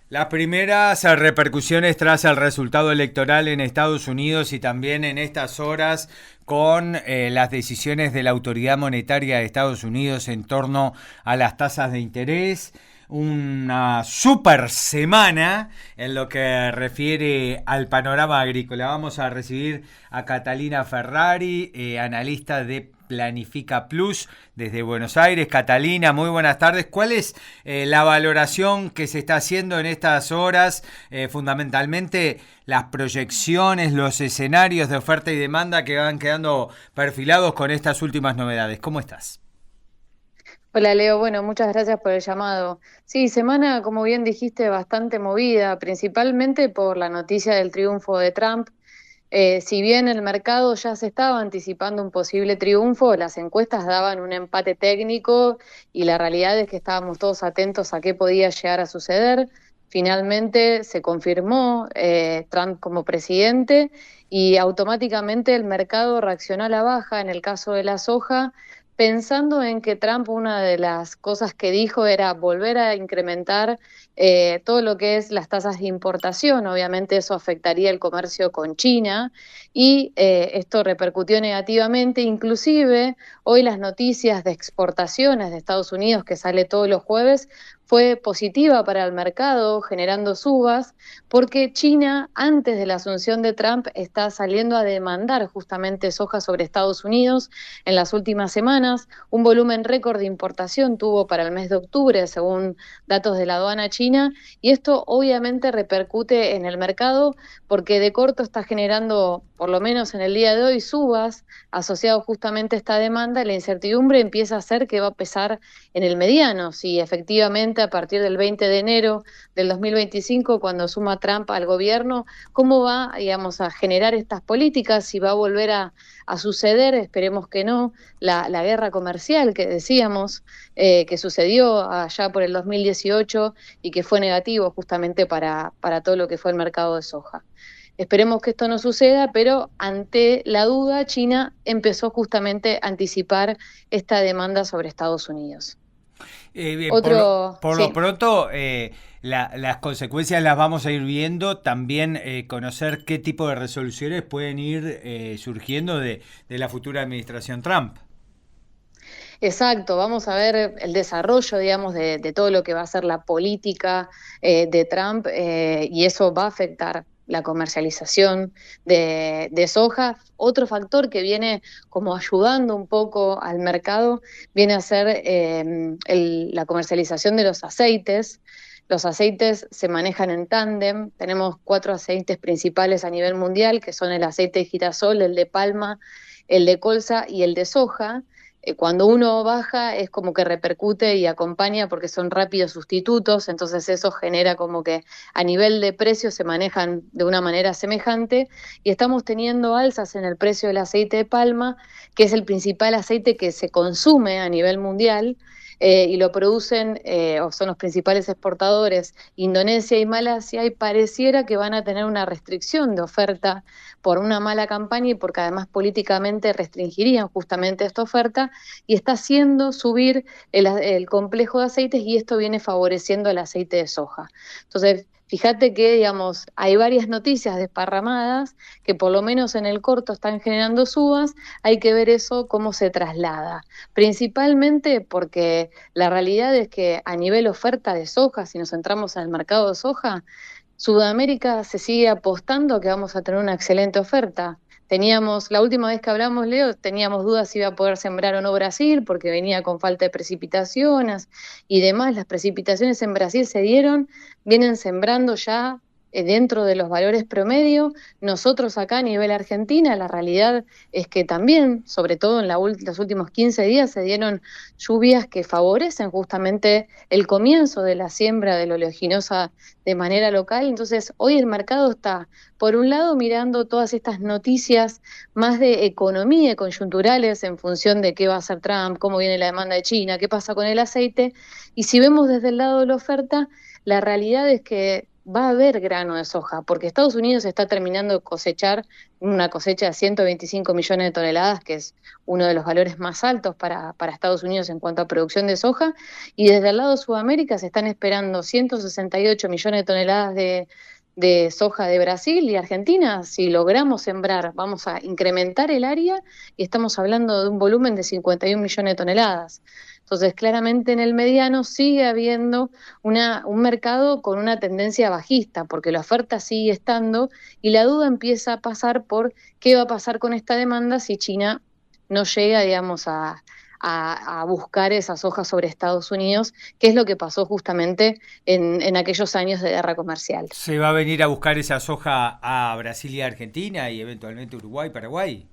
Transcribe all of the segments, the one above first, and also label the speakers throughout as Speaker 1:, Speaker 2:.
Speaker 1: Las primeras repercusiones tras el resultado electoral en Estados Unidos y también en estas horas con las decisiones de la Autoridad Monetaria de Estados Unidos en torno a las tasas de interés. Una super semana en lo que refiere al panorama agrícola. Vamos a recibir a Catalina Ferrari, analista de Planifica Plus desde Buenos Aires. Catalina, muy buenas tardes. ¿Cuál es la valoración que se está haciendo en estas horas? Fundamentalmente las proyecciones, los escenarios de oferta y demanda que van quedando perfilados con estas últimas novedades. ¿Cómo estás?
Speaker 2: Hola Leo, bueno, muchas gracias por el llamado. Sí, semana, como bien dijiste, bastante movida, principalmente por la noticia del triunfo de Trump. Si bien el mercado ya se estaba anticipando un posible triunfo, las encuestas daban un empate técnico y la realidad es que estábamos todos atentos a qué podía llegar a suceder. Finalmente se confirmó Trump como presidente y automáticamente el mercado reaccionó a la baja en el caso de la soja, pensando en que Trump una de las cosas que dijo era volver a incrementar todo lo que es las tasas de importación. Obviamente eso afectaría el comercio con China y esto repercutió negativamente. Inclusive hoy las noticias de exportaciones de Estados Unidos, que sale todos los jueves, fue positiva para el mercado, generando subas, porque China, antes de la asunción de Trump, está saliendo a demandar justamente soja sobre Estados Unidos en las últimas semanas. Un volumen récord de importación tuvo para el mes de octubre, según datos de la aduana china, y esto obviamente repercute en el mercado porque de corto está generando, por lo menos en el día de hoy, subas asociados justamente a esta demanda. La incertidumbre empieza a ser que va a pesar en el mediano, si efectivamente a partir del 20 de enero del 2025, cuando suma Trump al gobierno, cómo va, digamos, a generar estas políticas, si va a volver a suceder, esperemos que no, la guerra comercial que decíamos, que sucedió allá por el 2018 y que fue negativo justamente para todo lo que fue el mercado de soja. Esperemos que esto no suceda, pero ante la duda, China empezó justamente a anticipar esta demanda sobre Estados Unidos.
Speaker 1: Bien,
Speaker 2: Otro,
Speaker 1: por lo
Speaker 2: sí.
Speaker 1: pronto, las consecuencias las vamos a ir viendo. También conocer qué tipo de resoluciones pueden ir surgiendo de la futura administración Trump.
Speaker 2: Exacto, vamos a ver el desarrollo, digamos, de todo lo que va a ser la política de Trump, y eso va a afectar la comercialización de soja. Otro factor que viene como ayudando un poco al mercado viene a ser la comercialización de los aceites. Los aceites se manejan en tándem. Tenemos cuatro aceites principales a nivel mundial, que son el aceite de girasol, el de palma, el de colza y el de soja. Cuando uno baja es como que repercute y acompaña porque son rápidos sustitutos, entonces eso genera como que a nivel de precios se manejan de una manera semejante y estamos teniendo alzas en el precio del aceite de palma, que es el principal aceite que se consume a nivel mundial. Y lo producen, o son los principales exportadores, Indonesia y Malasia, y pareciera que van a tener una restricción de oferta por una mala campaña y porque además políticamente restringirían justamente esta oferta, y está haciendo subir el complejo de aceites y esto viene favoreciendo el aceite de soja. Entonces, fíjate que, digamos, hay varias noticias desparramadas que por lo menos en el corto están generando subas, hay que ver eso cómo se traslada. Principalmente porque la realidad es que a nivel oferta de soja, si nos centramos en el mercado de soja, Sudamérica se sigue apostando a que vamos a tener una excelente oferta. Teníamos, la última vez que hablamos, Leo, teníamos dudas si iba a poder sembrar o no Brasil, porque venía con falta de precipitaciones y demás. Las precipitaciones en Brasil se dieron, vienen sembrando ya dentro de los valores promedio. Nosotros acá a nivel Argentina, la realidad es que también, sobre todo en los últimos 15 días, se dieron lluvias que favorecen justamente el comienzo de la siembra de la oleaginosa de manera local. Entonces, hoy el mercado está, por un lado, mirando todas estas noticias más de economía y coyunturales en función de qué va a hacer Trump, cómo viene la demanda de China, qué pasa con el aceite. Y si vemos desde el lado de la oferta, la realidad es que va a haber grano de soja, porque Estados Unidos está terminando de cosechar una cosecha de 125 millones de toneladas, que es uno de los valores más altos para Estados Unidos en cuanto a producción de soja, y desde el lado de Sudamérica se están esperando 168 millones de toneladas de soja de Brasil y Argentina. Si logramos sembrar, vamos a incrementar el área y estamos hablando de un volumen de 51 millones de toneladas. Entonces, claramente en el mediano sigue habiendo un mercado con una tendencia bajista, porque la oferta sigue estando y la duda empieza a pasar por qué va a pasar con esta demanda si China no llega, digamos, a buscar esas hojas sobre Estados Unidos, que es lo que pasó justamente en aquellos años de guerra comercial.
Speaker 1: ¿Se va a venir a buscar esa soja a Brasil y Argentina y eventualmente Uruguay, Paraguay?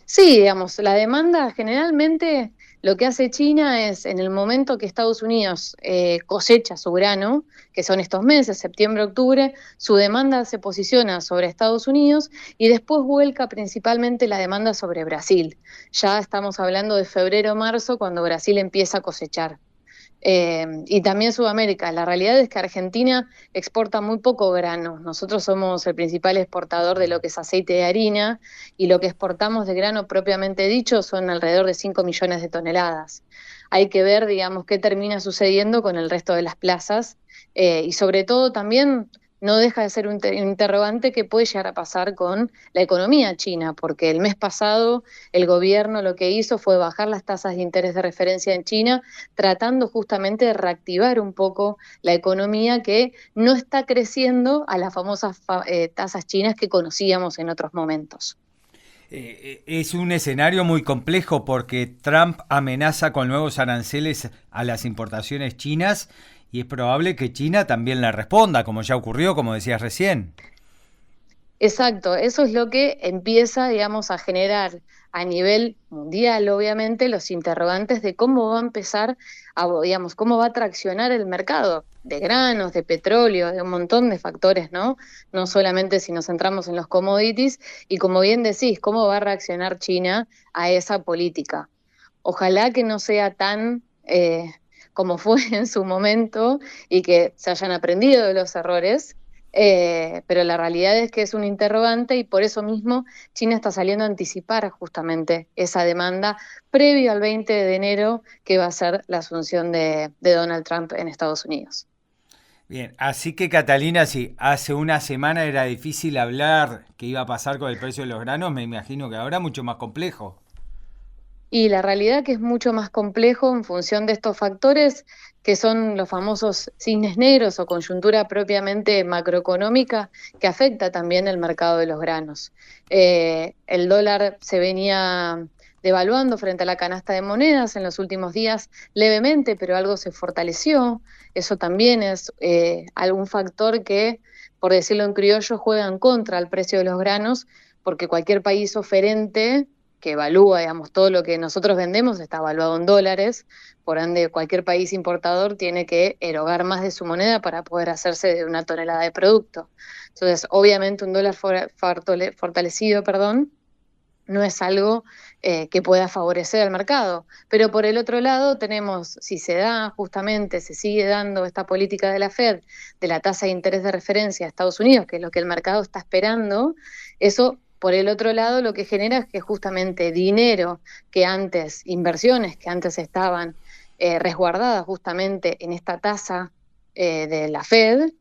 Speaker 2: Sí, digamos, la demanda generalmente lo que hace China es en el momento que Estados Unidos cosecha su grano, que son estos meses, septiembre, octubre, su demanda se posiciona sobre Estados Unidos y después vuelca principalmente la demanda sobre Brasil. Ya estamos hablando de febrero, marzo, cuando Brasil empieza a cosechar. Y también Sudamérica. La realidad es que Argentina exporta muy poco grano. Nosotros somos el principal exportador de lo que es aceite de harina y lo que exportamos de grano propiamente dicho son alrededor de 5 millones de toneladas. Hay que ver, digamos, qué termina sucediendo con el resto de las plazas y sobre todo también no deja de ser un interrogante que puede llegar a pasar con la economía china, porque el mes pasado el gobierno lo que hizo fue bajar las tasas de interés de referencia en China tratando justamente de reactivar un poco la economía que no está creciendo a las famosas tasas chinas que conocíamos en otros momentos.
Speaker 1: Es un escenario muy complejo porque Trump amenaza con nuevos aranceles a las importaciones chinas y es probable que China también le responda, como ya ocurrió, como decías recién.
Speaker 2: Exacto, eso es lo que empieza, digamos, a generar a nivel mundial, obviamente, los interrogantes de cómo va a empezar, digamos, cómo va a traccionar el mercado de granos, de petróleo, de un montón de factores, ¿no? No solamente si nos centramos en los commodities, y como bien decís, cómo va a reaccionar China a esa política. Ojalá que no sea tan como fue en su momento y que se hayan aprendido de los errores, pero la realidad es que es un interrogante y por eso mismo China está saliendo a anticipar justamente esa demanda previo al 20 de enero, que va a ser la asunción de Donald Trump en Estados Unidos.
Speaker 1: Bien, así que Catalina, si hace una semana era difícil hablar qué iba a pasar con el precio de los granos, me imagino que ahora mucho más complejo.
Speaker 2: Y la realidad que es mucho más complejo en función de estos factores que son los famosos cisnes negros o coyuntura propiamente macroeconómica que afecta también el mercado de los granos. El dólar se venía devaluando frente a la canasta de monedas en los últimos días levemente, pero algo se fortaleció. Eso también es algún factor que, por decirlo en criollo, juega en contra al precio de los granos, porque cualquier país oferente que evalúa, digamos, todo lo que nosotros vendemos está evaluado en dólares, por ende cualquier país importador tiene que erogar más de su moneda para poder hacerse de una tonelada de producto. Entonces, obviamente un dólar fortalecido, perdón, no es algo que pueda favorecer al mercado. Pero por el otro lado tenemos, si se da justamente, se sigue dando esta política de la Fed, de la tasa de interés de referencia de Estados Unidos, que es lo que el mercado está esperando, eso por el otro lado lo que genera es que justamente dinero que antes, inversiones que antes estaban resguardadas justamente en esta tasa de la Fed,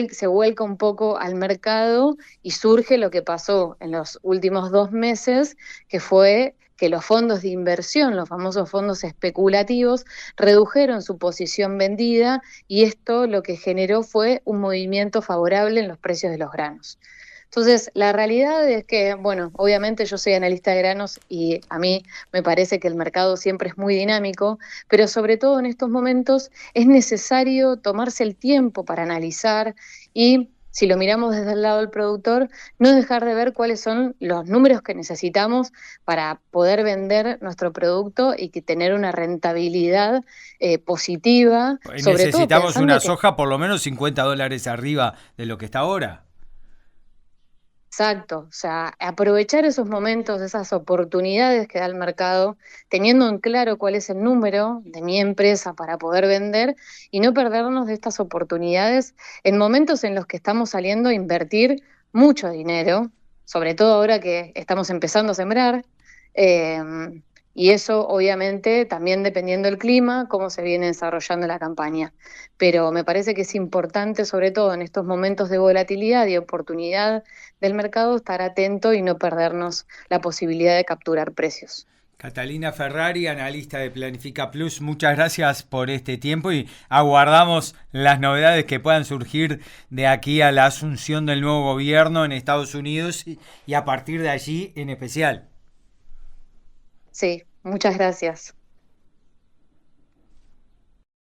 Speaker 2: se vuelca un poco al mercado y surge lo que pasó en los últimos 2 meses, que fue que los fondos de inversión, los famosos fondos especulativos, redujeron su posición vendida y esto lo que generó fue un movimiento favorable en los precios de los granos. Entonces, la realidad es que, bueno, obviamente yo soy analista de granos y a mí me parece que el mercado siempre es muy dinámico, pero sobre todo en estos momentos es necesario tomarse el tiempo para analizar y, si lo miramos desde el lado del productor, no dejar de ver cuáles son los números que necesitamos para poder vender nuestro producto y que tener una rentabilidad positiva, sobre todo
Speaker 1: Necesitamos
Speaker 2: pensando
Speaker 1: una
Speaker 2: que
Speaker 1: soja por lo menos $50 arriba de lo que está ahora.
Speaker 2: Exacto, o sea, aprovechar esos momentos, esas oportunidades que da el mercado, teniendo en claro cuál es el número de mi empresa para poder vender y no perdernos de estas oportunidades en momentos en los que estamos saliendo a invertir mucho dinero, sobre todo ahora que estamos empezando a sembrar. eh, y eso obviamente también dependiendo del clima, cómo se viene desarrollando la campaña. Pero me parece que es importante, sobre todo en estos momentos de volatilidad y oportunidad del mercado, estar atento y no perdernos la posibilidad de capturar precios.
Speaker 1: Catalina Ferrari, analista de Planifica Plus, muchas gracias por este tiempo y aguardamos las novedades que puedan surgir de aquí a la asunción del nuevo gobierno en Estados Unidos y a partir de allí en especial.
Speaker 2: Sí, muchas gracias.